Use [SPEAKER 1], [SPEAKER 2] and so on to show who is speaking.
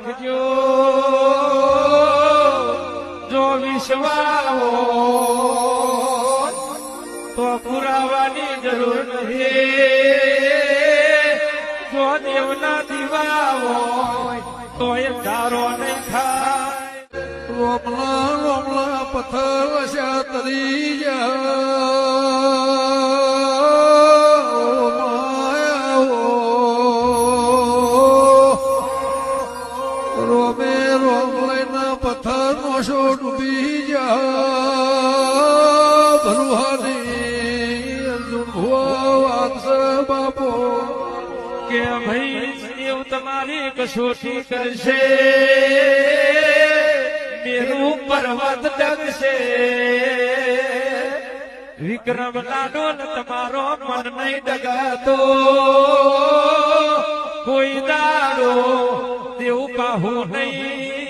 [SPEAKER 1] રાખજો જો વિશ્વાસ તો પુરાવાની જરૂર નથી જો દેવના દીવા હોય તો એ ધારો નહીં થાય
[SPEAKER 2] રોમલા રોમલા પથ્થર વસ્યા તરી રોમે રોમ લઈને પથ્થર નોશો ડૂબી જા ભરવાની વાત બાપો
[SPEAKER 1] કે ભાઈ દેવ તમારી કસોટી કરશે મેરું પર્વત ડગશે વિક્રમ લાડો તમારો મન નહીં ડગાતો કોઈ દાડો દેવ કાહું નહીં